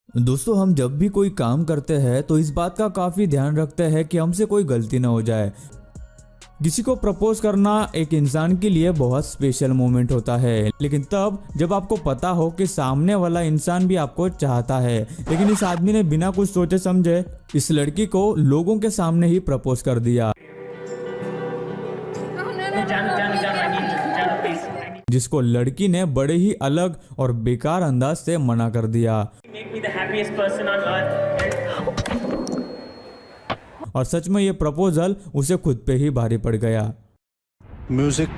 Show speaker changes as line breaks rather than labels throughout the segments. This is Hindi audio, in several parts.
दोस्तों, हम जब भी कोई काम करते हैं तो इस बात का काफ़ी ध्यान रखते हैं कि हमसे कोई गलती ना हो जाए। किसी को प्रपोज करना एक इंसान के लिए बहुत स्पेशल मोमेंट होता है, लेकिन तब जब आपको पता हो कि सामने वाला इंसान भी आपको चाहता है। लेकिन इस आदमी ने बिना कुछ सोचे समझे इस लड़की को लोगों के सामने ही प्रपोज कर दिया, जिसको लड़की ने बड़े ही अलग और बेकार अंदाज से मना कर दिया। और सच में ये प्रपोजल उसे खुद पे ही भारी पड़ गया।
म्यूजिक।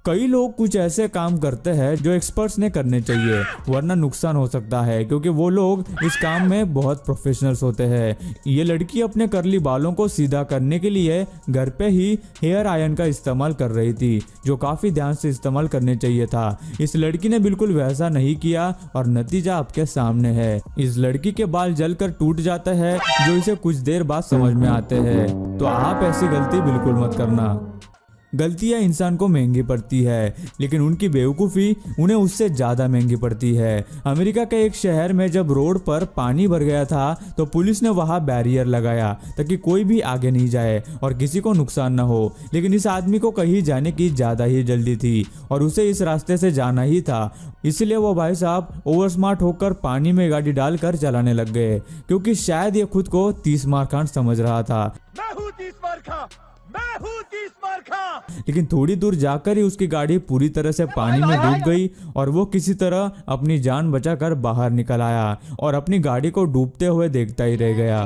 कई लोग कुछ ऐसे काम करते हैं जो एक्सपर्ट्स ने करने चाहिए, वरना नुकसान हो सकता है, क्योंकि वो लोग इस काम में बहुत प्रोफेशनल्स होते हैं। ये लड़की अपने कर्ली बालों को सीधा करने के लिए घर पे ही हेयर आयरन का इस्तेमाल कर रही थी, जो काफी ध्यान से इस्तेमाल करने चाहिए था। इस लड़की ने बिल्कुल वैसा नहीं किया और नतीजा आपके सामने है। इस लड़की के बाल जलकर टूट जाते हैं, जो इसे कुछ देर बाद समझ में आते हैं। तो आप ऐसी गलती बिल्कुल मत करना। गलतियां इंसान को महंगी पड़ती है, लेकिन उनकी बेवकूफ़ी उन्हें उससे ज़्यादा महंगी पड़ती है। अमेरिका के एक शहर में जब रोड पर पानी भर गया था तो पुलिस ने वहां बैरियर लगाया ताकि कोई भी आगे नहीं जाए और किसी को नुकसान न हो। लेकिन इस आदमी को कहीं जाने की ज़्यादा ही जल्दी थी और उसे इस रास्ते से जाना ही था, इसलिए वो भाई साहब ओवर स्मार्ट होकर पानी में गाड़ी डालकर चलाने लग गए, क्योंकि शायद ये खुद को 30 मारकांड समझ रहा था। लेकिन थोड़ी दूर जाकर ही उसकी गाड़ी पूरी तरह से पानी में डूब गई और वो किसी तरह अपनी जान बचाकर बाहर निकल आया और अपनी गाड़ी को डूबते हुए देखता ही रह गया।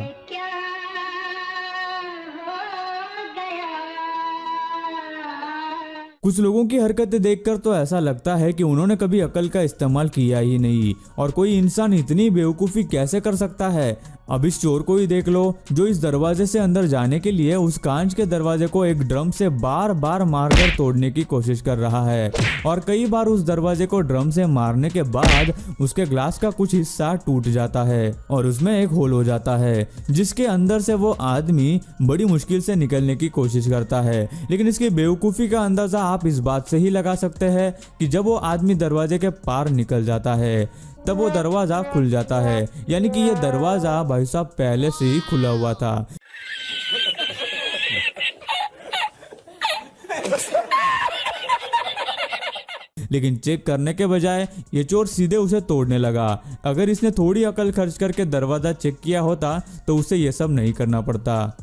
कुछ लोगों की हरकतें देखकर तो ऐसा लगता है कि उन्होंने कभी अकल का इस्तेमाल किया ही नहीं, और कोई इंसान इतनी बेवकूफ़ी कैसे कर सकता है। अब इस चोर को ही देख लो, जो इस दरवाजे से अंदर जाने के लिए उस कांच के दरवाजे को एक ड्रम से बार बार मारकर तोड़ने की कोशिश कर रहा है, और कई बार उस दरवाजे को ड्रम से मारने के बाद उसके ग्लास का कुछ हिस्सा टूट जाता है और उसमें एक होल हो जाता है, जिसके अंदर से वो आदमी बड़ी मुश्किल से निकलने की कोशिश करता है। लेकिन इसकी बेवकूफ़ी का अंदाजा आप इस बात से ही लगा सकते हैं कि जब वो आदमी दरवाजे के पार निकल जाता है तब वो दरवाजा खुल जाता है, यानी कि ये दरवाजा भाई साहब पहले से ही खुला हुआ था। लेकिन चेक करने के बजाय ये चोर सीधे उसे तोड़ने लगा। अगर इसने थोड़ी अकल खर्च करके दरवाजा चेक किया होता तो उसे ये सब नहीं करना पड़ता।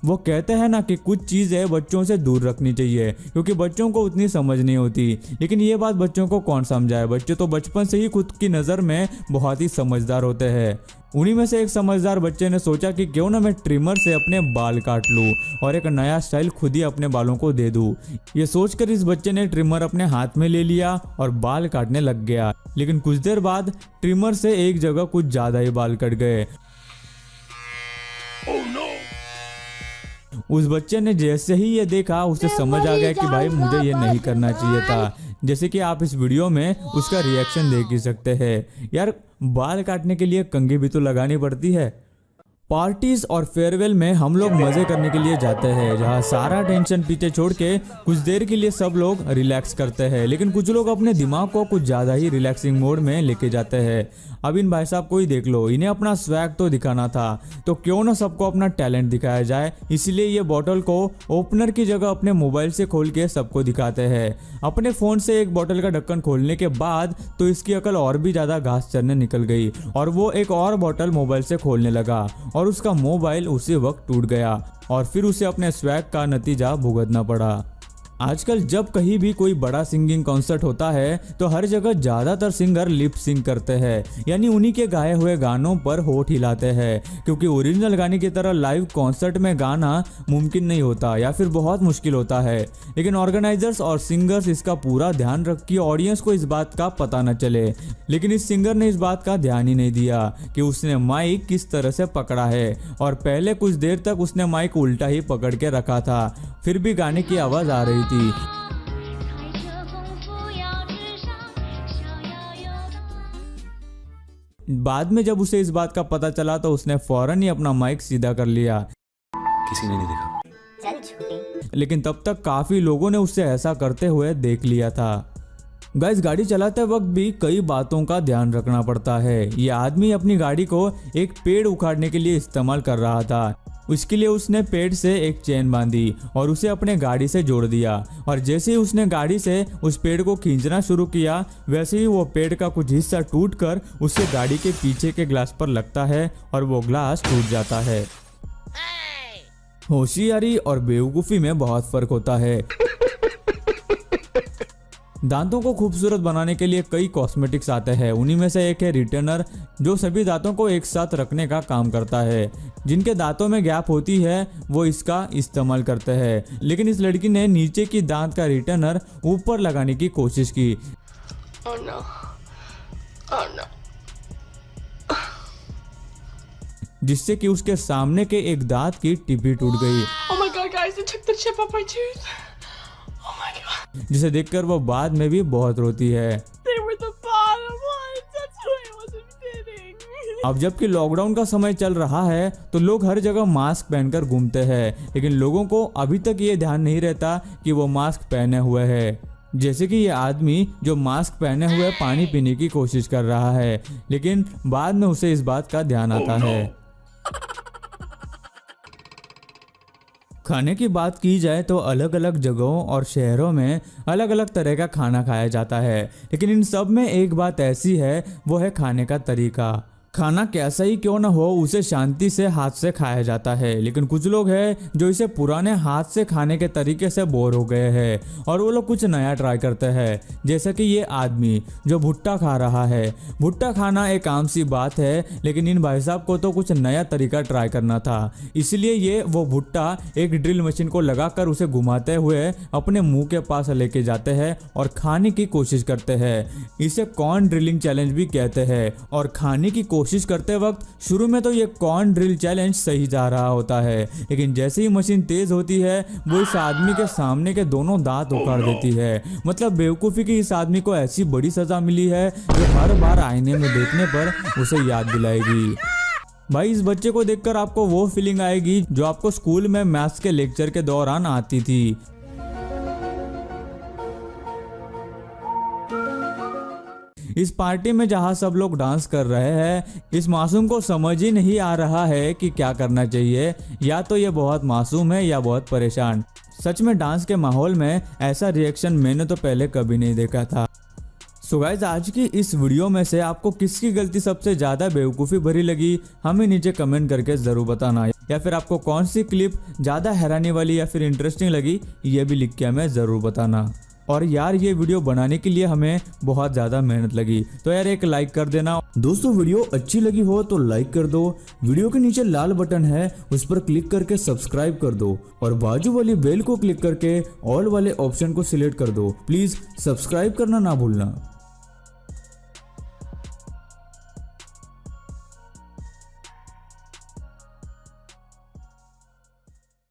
वो कहते हैं ना कि कुछ चीज़ें बच्चों से दूर रखनी चाहिए, क्योंकि बच्चों को उतनी समझ नहीं होती। लेकिन ये बात बच्चों को कौन समझाए, बच्चे तो बचपन से ही खुद की नज़र में बहुत ही समझदार होते हैं। उन्हीं में से एक समझदार बच्चे ने सोचा कि क्यों ना मैं ट्रिमर से अपने बाल काट लूं और एक नया स्टाइल खुद ही अपने बालों को दे दूं। ये सोचकर इस बच्चे ने ट्रिमर अपने हाथ में ले लिया और बाल काटने लग गया। लेकिन कुछ देर बाद ट्रिमर से एक जगह कुछ ज़्यादा ही बाल कट गए। उस बच्चे ने जैसे ही ये देखा उसे समझ आ गया कि भाई मुझे ये नहीं करना चाहिए था। जैसे कि आप इस वीडियो में उसका रिएक्शन देख ही सकते हैं। यार, बाल काटने के लिए कंघी भी तो लगानी पड़ती है। पार्टीज और फेयरवेल में हम लोग मजे करने के लिए जाते हैं, जहाँ सारा टेंशन पीछे छोड़ के कुछ देर के लिए सब लोग रिलैक्स करते हैं। लेकिन कुछ लोग अपने दिमाग को कुछ ज़्यादा ही रिलैक्सिंग मोड में लेके जाते हैं। अब इन भाई साहब को ही देख लो, इन्हें अपना स्वैग तो दिखाना था, तो क्यों ना सबको अपना टैलेंट दिखाया जाए। इसलिए ये बॉटल को ओपनर की जगह अपने मोबाइल से खोल के सबको दिखाते हैं। अपने फ़ोन से एक बॉटल का ढक्कन खोलने के बाद तो इसकी अकल और भी ज़्यादा घास चरने निकल गई और वो एक और बॉटल मोबाइल से खोलने लगा और उसका मोबाइल उसी वक्त टूट गया और फिर उसे अपने स्वैग का नतीजा भुगतना पड़ा। आजकल जब कहीं भी कोई बड़ा सिंगिंग कॉन्सर्ट होता है तो हर जगह ज़्यादातर सिंगर लिप सिंग करते हैं, यानी उन्हीं के गाए हुए गानों पर होठ हिलाते हैं, क्योंकि ओरिजिनल गाने की तरह लाइव कॉन्सर्ट में गाना मुमकिन नहीं होता या फिर बहुत मुश्किल होता है। लेकिन ऑर्गेनाइजर्स और सिंगर्स इसका पूरा ध्यान रख के ऑडियंस को इस बात का पता न चले। लेकिन इस सिंगर ने इस बात का ध्यान ही नहीं दिया कि उसने माइक किस तरह से पकड़ा है, और पहले कुछ देर तक उसने माइक उल्टा ही पकड़ के रखा था, फिर भी गाने की आवाज़ आ रही थी। बाद में जब उसे इस बात का पता चला तो उसने फौरन ही अपना माइक सीधा कर लिया।
किसी ने नहीं देखा।
चल छूटी।
लेकिन तब तक काफी लोगों ने उससे ऐसा करते हुए देख लिया था। गाइस, गाड़ी चलाते वक्त भी कई बातों का ध्यान रखना पड़ता है। ये आदमी अपनी गाड़ी को एक पेड़ उखाड़ने के लिए इस्तेमाल कर रहा था। उसके लिए उसने पेड़ से एक चेन बांधी और उसे अपने गाड़ी से जोड़ दिया, और जैसे ही उसने गाड़ी से उस पेड़ को खींचना शुरू किया, वैसे ही वो पेड़ का कुछ हिस्सा टूटकर उसके गाड़ी के पीछे के ग्लास पर लगता है और वो ग्लास टूट जाता है। होशियारी और बेवकूफ़ी में बहुत फर्क होता है। दांतों को खूबसूरत बनाने के लिए कई कॉस्मेटिक्स आते हैं। उन्हीं में से एक है रिटेनर, जो सभी दांतों को एक साथ रखने का काम करता है। जिनके दांतों में गैप होती है वो इसका इस्तेमाल करते हैं, लेकिन इस लड़की ने नीचे की दांत का रिटेनर ऊपर लगाने की कोशिश की।
Oh no. Oh no.
जिससे कि उसके सामने के एक दांत की टिब्बी टूट गई,
Oh my god, guys, it took the chip off my tooth. Oh my god.
जिसे देखकर वो बाद में भी बहुत रोती है।
They were the bottom ones. That's why I wasn't fitting.
अब जबकि लॉकडाउन का समय चल रहा है तो लोग हर जगह मास्क पहनकर घूमते हैं, लेकिन लोगों को अभी तक ये ध्यान नहीं रहता कि वो मास्क पहने हुए है। जैसे कि ये आदमी जो मास्क पहने हुए पानी पीने की कोशिश कर रहा है, लेकिन बाद में उसे इस बात का ध्यान आता है। खाने की बात की जाए तो अलग अलग जगहों और शहरों में अलग अलग तरह का खाना खाया जाता है, लेकिन इन सब में एक बात ऐसी है, वो है खाने का तरीका। खाना कैसा ही क्यों ना हो, उसे शांति से हाथ से खाया जाता है, लेकिन कुछ लोग हैं जो इसे पुराने हाथ से खाने के तरीके से बोर हो गए हैं और वो लोग कुछ नया ट्राई करते हैं। जैसे कि ये आदमी जो भुट्टा खा रहा है। भुट्टा खाना एक आम सी बात है, लेकिन इन भाई साहब को तो कुछ नया तरीका ट्राई करना था, इसलिए ये वो भुट्टा एक ड्रिल मशीन को लगाकर उसे घुमाते हुए अपने मुंह के पास लेके जाते हैं और खाने की कोशिश करते हैं। इसे कॉर्न ड्रिलिंग चैलेंज भी कहते हैं। और खाने की कोशिश करते वक्त शुरू में तो ये कॉर्न ड्रिल चैलेंज सही जा रहा होता है, लेकिन जैसे ही मशीन तेज होती है वो इस आदमी के सामने के दोनों दांत उखाड़ देती है। मतलब बेवकूफ़ी की इस आदमी को ऐसी बड़ी सजा मिली है जो हर बार आईने में देखने पर उसे याद दिलाएगी। भाई, इस बच्चे को देखकर आपको वो फीलिंग आएगी जो आपको स्कूल में मैथ्स के लेक्चर के दौरान आती थी। इस पार्टी में जहां सब लोग डांस कर रहे हैं, इस मासूम को समझ ही नहीं आ रहा है कि क्या करना चाहिए। या तो ये बहुत मासूम है या बहुत परेशान। सच में डांस के माहौल में ऐसा रिएक्शन मैंने तो पहले कभी नहीं देखा था। सो गाइस, आज की इस वीडियो में से आपको किसकी गलती सबसे ज़्यादा बेवकूफ़ी भरी लगी, हमें नीचे कमेंट करके ज़रूर बताना। या फिर आपको कौन सी क्लिप ज़्यादा हैरानी वाली या फिर इंटरेस्टिंग लगी, ये भी लिख के हमें ज़रूर बताना। और यार, ये वीडियो बनाने के लिए हमें बहुत ज़्यादा मेहनत लगी, तो यार एक लाइक कर देना। दोस्तों, वीडियो अच्छी लगी हो तो लाइक कर दो। वीडियो के नीचे लाल बटन है, उस पर क्लिक करके सब्सक्राइब कर दो और बाजू वाली बेल को क्लिक करके ऑल वाले ऑप्शन को सिलेक्ट कर दो। प्लीज़ सब्सक्राइब करना ना भूलना।